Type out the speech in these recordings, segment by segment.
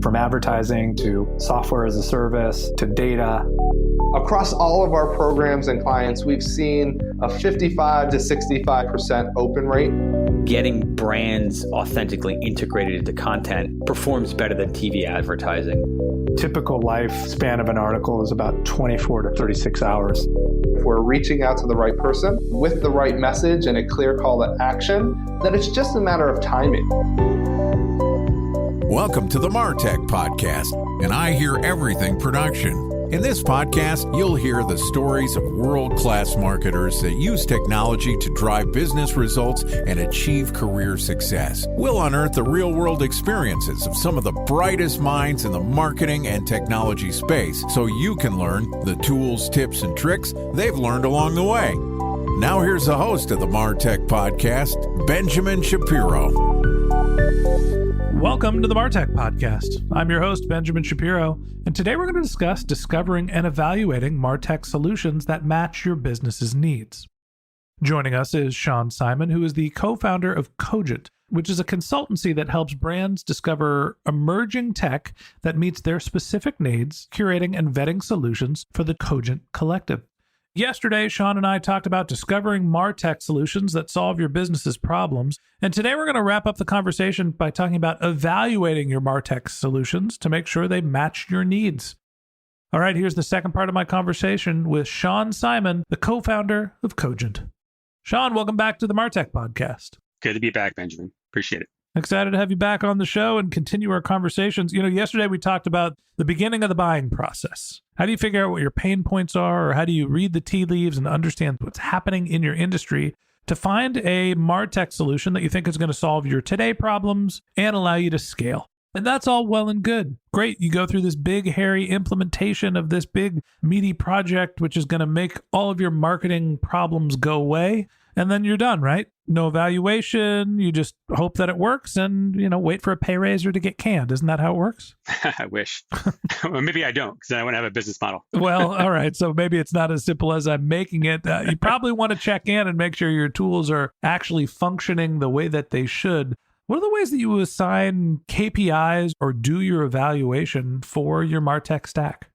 From advertising to software as a service to data. Across all of our programs and clients, we've seen a 55 to 65% open rate. Getting brands authentically integrated into content performs better than TV advertising. Typical lifespan of an article is about 24 to 36 hours. If we're reaching out to the right person with the right message and a clear call to action, then it's just a matter of timing. Welcome to the MarTech podcast, and I Hear Everything production. In this podcast, you'll hear the stories of world-class marketers that use technology to drive business results and achieve career success. We'll unearth the real-world experiences of some of the brightest minds in the marketing and technology space so you can learn the tools, tips, and tricks they've learned along the way. Now here's the host of the MarTech podcast, Benjamin Shapiro. Welcome to the MarTech podcast. I'm your host, Benjamin Shapiro, and today we're going to discuss discovering and evaluating MarTech solutions that match your business's needs. Joining us is Sean Simon, who is the co-founder of Cogent, which is a consultancy that helps brands discover emerging tech that meets their specific needs, curating and vetting solutions for the Cogent Collective. Yesterday, Sean and I talked about discovering MarTech solutions that solve your business's problems. And today we're going to wrap up the conversation by talking about evaluating your MarTech solutions to make sure they match your needs. All right, here's the second part of my conversation with Sean Simon, the co-founder of Cogent. Sean, welcome back to the MarTech podcast. Good to be back, Benjamin. Appreciate it. Excited to have you back on the show and continue our conversations. You know, yesterday we talked about the beginning of the buying process. How do you figure out what your pain points are, or how do you read the tea leaves and understand what's happening in your industry to find a MarTech solution that you think is going to solve your today problems and allow you to scale? And that's all well and good. Great. You go through this big, hairy implementation of this big, meaty project, which is going to make all of your marketing problems go away. And then you're done, right? No evaluation. You just hope that it works and, wait for a pay raise or to get canned. Isn't that how it works? I wish. Well, maybe I don't, because I wouldn't have a business model. Well, all right. So maybe it's not as simple as I'm making it. You probably want to check in and make sure your tools are actually functioning the way that they should. What are the ways that you assign KPIs or do your evaluation for your MarTech stack?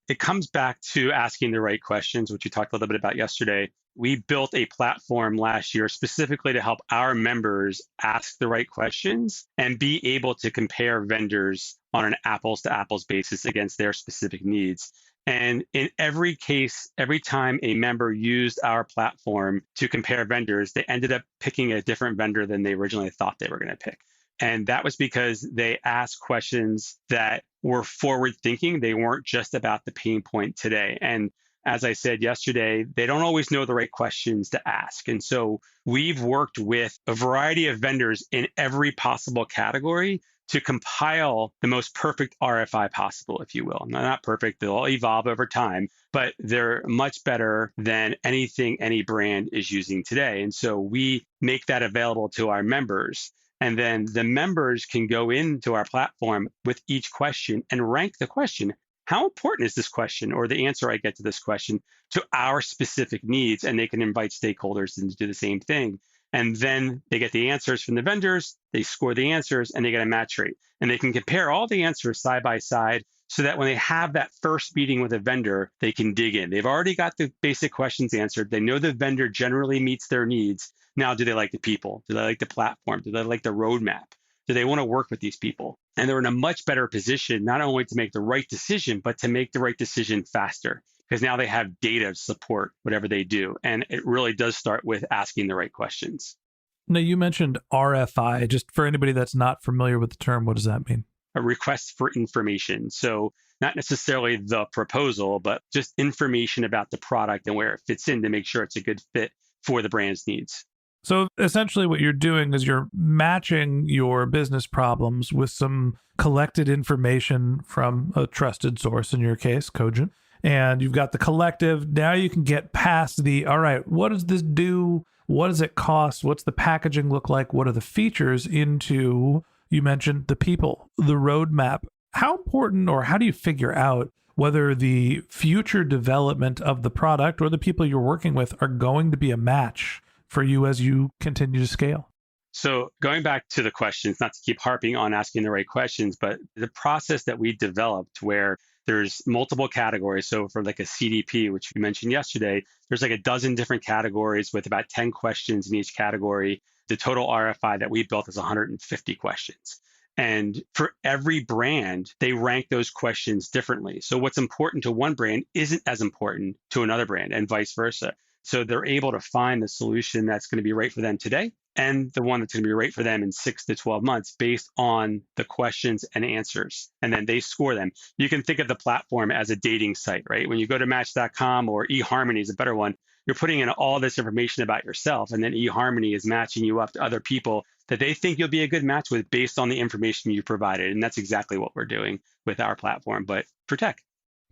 It comes back to asking the right questions, which we talked a little bit about yesterday. We built a platform last year specifically to help our members ask the right questions and be able to compare vendors on an apples to apples basis against their specific needs. And in every case, every time a member used our platform to compare vendors, they ended up picking a different vendor than they originally thought they were going to pick. And that was because they asked questions that were forward thinking. They weren't just about the pain point today. And as I said yesterday, they don't always know the right questions to ask. And so we've worked with a variety of vendors in every possible category to compile the most perfect RFI possible, if you will. Now, not perfect, they'll evolve over time, but they're much better than anything any brand is using today. And so we make that available to our members. And then the members can go into our platform with each question and rank the question. How important is this question or the answer I get to this question to our specific needs? And they can invite stakeholders to do the same thing. And then they get the answers from the vendors, they score the answers, and they get a match rate. And they can compare all the answers side by side so that when they have that first meeting with a vendor, they can dig in. They've already got the basic questions answered. They know the vendor generally meets their needs. Now, do they like the people? Do they like the platform? Do they like the roadmap? Do they want to work with these people? And they're in a much better position, not only to make the right decision, but to make the right decision faster, because now they have data to support whatever they do. And it really does start with asking the right questions. Now, you mentioned RFI. Just for anybody that's not familiar with the term, what does that mean? A request for information. So not necessarily the proposal, but just information about the product and where it fits in to make sure it's a good fit for the brand's needs. So essentially what you're doing is you're matching your business problems with some collected information from a trusted source, in your case, Cogent. And you've got the collective. Now you can get past all right, what does this do? What does it cost? What's the packaging look like? What are the features into, you mentioned the people, the roadmap. How important, or how do you figure out whether the future development of the product or the people you're working with are going to be a match for you as you continue to scale? So going back to the questions, not to keep harping on asking the right questions, but the process that we developed where there's multiple categories. So for like a CDP, which we mentioned yesterday, there's like a dozen different categories with about 10 questions in each category. The total RFI that we built is 150 questions. And for every brand, they rank those questions differently. So what's important to one brand isn't as important to another brand and vice versa. So they're able to find the solution that's going to be right for them today and the one that's going to be right for them in 6 to 12 months based on the questions and answers. And then they score them. You can think of the platform as a dating site, right? When you go to Match.com or eHarmony is a better one, you're putting in all this information about yourself. And then eHarmony is matching you up to other people that they think you'll be a good match with based on the information you provided. And that's exactly what we're doing with our platform, but for tech.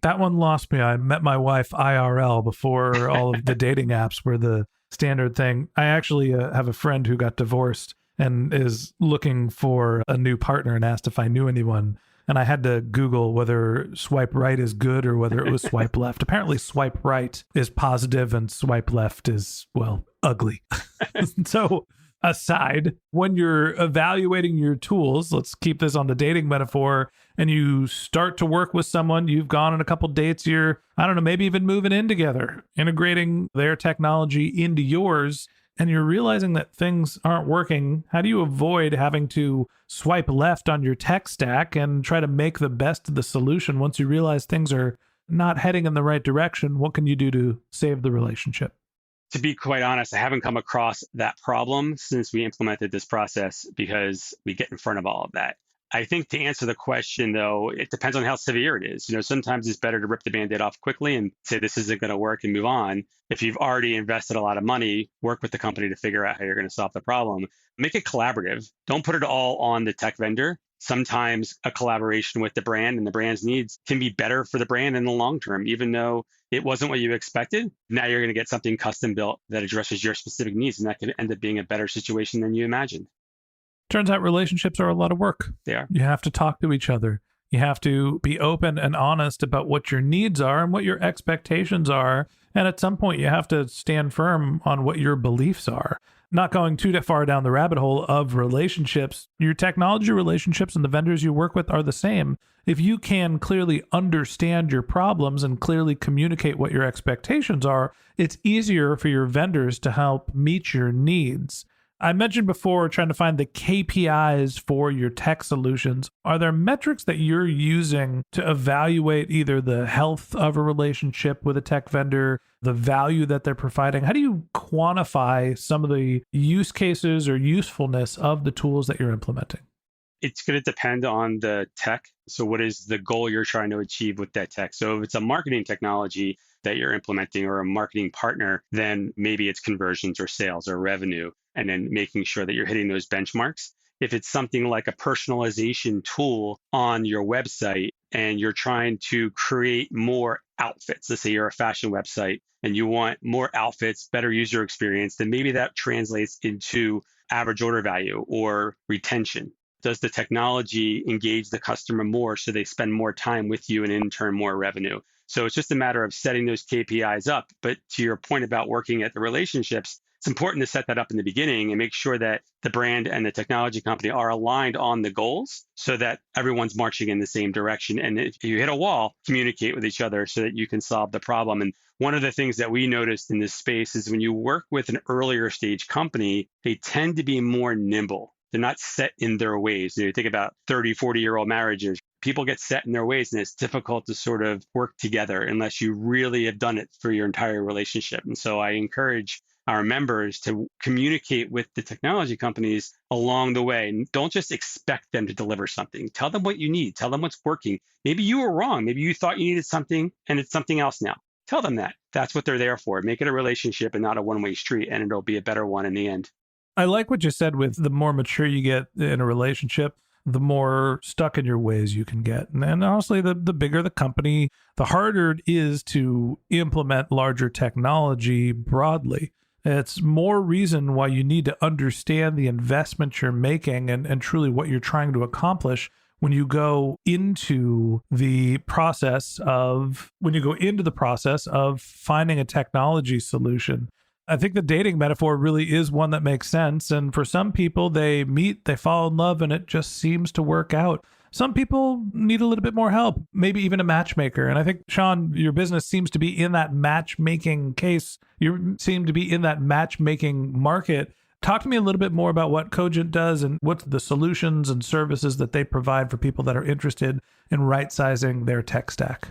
That one lost me. I met my wife IRL before all of the dating apps were the standard thing. I actually have a friend who got divorced and is looking for a new partner and asked if I knew anyone. And I had to Google whether swipe right is good or whether it was swipe left. Apparently swipe right is positive and swipe left is, well, ugly. So aside, when you're evaluating your tools, let's keep this on the dating metaphor, and you start to work with someone, you've gone on a couple dates, you're, I don't know, maybe even moving in together, integrating their technology into yours, and you're realizing that things aren't working. How do you avoid having to swipe left on your tech stack and try to make the best of the solution once you realize things are not heading in the right direction? What can you do to save the relationship? To be quite honest, I haven't come across that problem since we implemented this process because we get in front of all of that. I think to answer the question, though, it depends on how severe it is. Sometimes it's better to rip the Band-Aid off quickly and say this isn't going to work and move on. If you've already invested a lot of money, work with the company to figure out how you're going to solve the problem. Make it collaborative. Don't put it all on the tech vendor. Sometimes a collaboration with the brand and the brand's needs can be better for the brand in the long term, even though it wasn't what you expected. Now you're going to get something custom built that addresses your specific needs, and that could end up being a better situation than you imagined. Turns out relationships are a lot of work. They are. You have to talk to each other. You have to be open and honest about what your needs are and what your expectations are. And at some point, you have to stand firm on what your beliefs are. Not going too far down the rabbit hole of relationships, your technology relationships and the vendors you work with are the same. If you can clearly understand your problems and clearly communicate what your expectations are, it's easier for your vendors to help meet your needs. I mentioned before trying to find the KPIs for your tech solutions. Are there metrics that you're using to evaluate either the health of a relationship with a tech vendor, the value that they're providing? How do you quantify some of the use cases or usefulness of the tools that you're implementing? It's going to depend on the tech. So what is the goal you're trying to achieve with that tech? So if it's a marketing technology that you're implementing or a marketing partner, then maybe it's conversions or sales or revenue, and then making sure that you're hitting those benchmarks. If it's something like a personalization tool on your website and you're trying to create more outfits, let's say you're a fashion website and you want more outfits, better user experience, then maybe that translates into average order value or retention. Does the technology engage the customer more so they spend more time with you and in turn more revenue? So it's just a matter of setting those KPIs up. But to your point about working at the relationships, it's important to set that up in the beginning and make sure that the brand and the technology company are aligned on the goals so that everyone's marching in the same direction. And if you hit a wall, communicate with each other so that you can solve the problem. And one of the things that we noticed in this space is when you work with an earlier stage company, they tend to be more nimble. They're not set in their ways. You think about 30, 40-year-old marriages. People get set in their ways, and it's difficult to sort of work together unless you really have done it for your entire relationship. And so I encourage our members to communicate with the technology companies along the way. And don't just expect them to deliver something. Tell them what you need. Tell them what's working. Maybe you were wrong. Maybe you thought you needed something and it's something else now. Tell them that. That's what they're there for. Make it a relationship and not a one-way street, and it'll be a better one in the end. I like what you said with the more mature you get in a relationship, the more stuck in your ways you can get. And honestly, the bigger the company, the harder it is to implement larger technology broadly. It's more reason why you need to understand the investment you're making and truly what you're trying to accomplish when you go into the process of finding a technology solution. I think the dating metaphor really is one that makes sense. And for some people, they meet, they fall in love, and it just seems to work out. Some people need a little bit more help, maybe even a matchmaker. And I think, Sean, your business seems to be in that matchmaking case. You seem to be in that matchmaking market. Talk to me a little bit more about what Cogent does and what's the solutions and services that they provide for people that are interested in right-sizing their tech stack.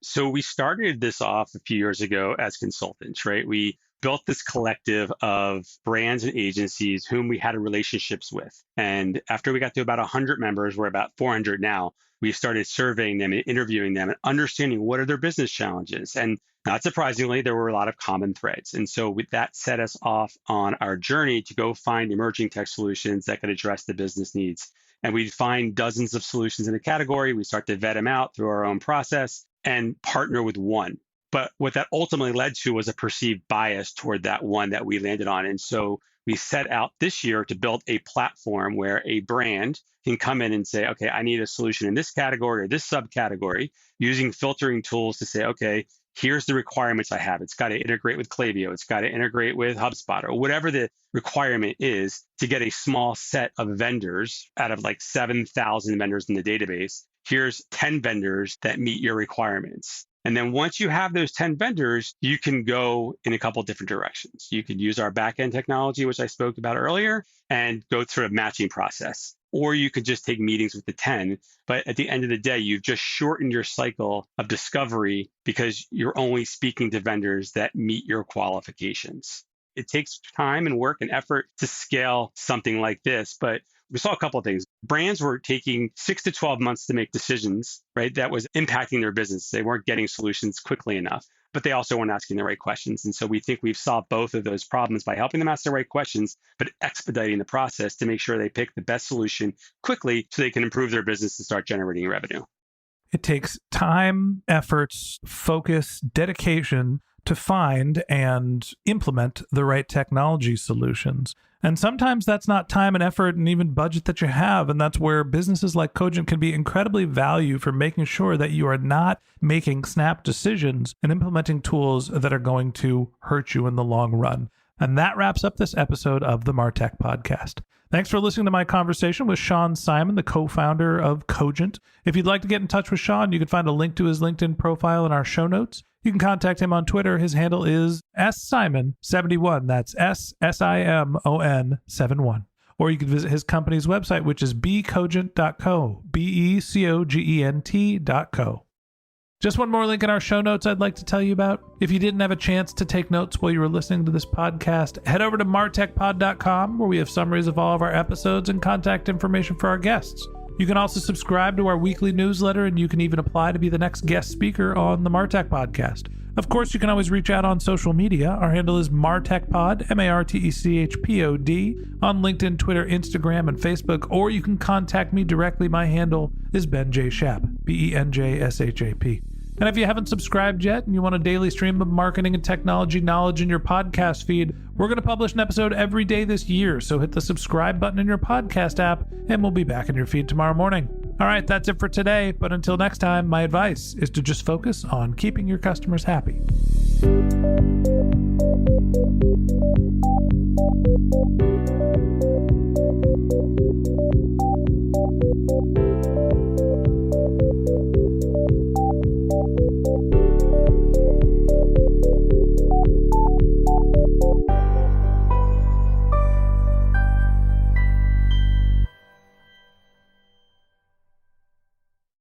So we started this off a few years ago as consultants, right? We built this collective of brands and agencies whom we had relationships with. And after we got to about 100 members, we're about 400 now, we started surveying them and interviewing them and understanding what are their business challenges. And not surprisingly, there were a lot of common threads. And so that set us off on our journey to go find emerging tech solutions that could address the business needs. And we'd find dozens of solutions in a category. We start to vet them out through our own process and partner with one. But what that ultimately led to was a perceived bias toward that one that we landed on. And so we set out this year to build a platform where a brand can come in and say, okay, I need a solution in this category or this subcategory, using filtering tools to say, okay, here's the requirements I have. It's got to integrate with Klaviyo. It's got to integrate with HubSpot or whatever the requirement is to get a small set of vendors out of like 7,000 vendors in the database. Here's 10 vendors that meet your requirements. And then once you have those 10 vendors, you can go in a couple different directions. You could use our backend technology, which I spoke about earlier, and go through a matching process. Or you could just take meetings with the 10. But at the end of the day, you've just shortened your cycle of discovery because you're only speaking to vendors that meet your qualifications. It takes time and work and effort to scale something like this, but we saw a couple of things. Brands were taking 6 to 12 months to make decisions, right? That was impacting their business. They weren't getting solutions quickly enough, but they also weren't asking the right questions. And so we think we've solved both of those problems by helping them ask the right questions, but expediting the process to make sure they pick the best solution quickly so they can improve their business and start generating revenue. It takes time, efforts, focus, dedication to find and implement the right technology solutions. And sometimes that's not time and effort and even budget that you have. And that's where businesses like Cogent can be incredibly valuable for making sure that you are not making snap decisions and implementing tools that are going to hurt you in the long run. And that wraps up this episode of the MarTech Podcast. Thanks for listening to my conversation with Sean Simon, the co-founder of Cogent. If you'd like to get in touch with Sean, you can find a link to his LinkedIn profile in our show notes. You can contact him on Twitter. His handle is ssimon71. That's SSIMON71. Or you can visit his company's website, which is becogent.co, becogent.co. Just one more link in our show notes I'd like to tell you about. If you didn't have a chance to take notes while you were listening to this podcast, head over to martechpod.com, where we have summaries of all of our episodes and contact information for our guests. You can also subscribe to our weekly newsletter, and you can even apply to be the next guest speaker on the MarTech Podcast. Of course, you can always reach out on social media. Our handle is MarTechPod, MarTechPod, on LinkedIn, Twitter, Instagram, and Facebook, or you can contact me directly. My handle is Ben J. Shap, BenJShap. And if you haven't subscribed yet and you want a daily stream of marketing and technology knowledge in your podcast feed, we're going to publish an episode every day this year. So hit the subscribe button in your podcast app and we'll be back in your feed tomorrow morning. All right, that's it for today. But until next time, my advice is to just focus on keeping your customers happy.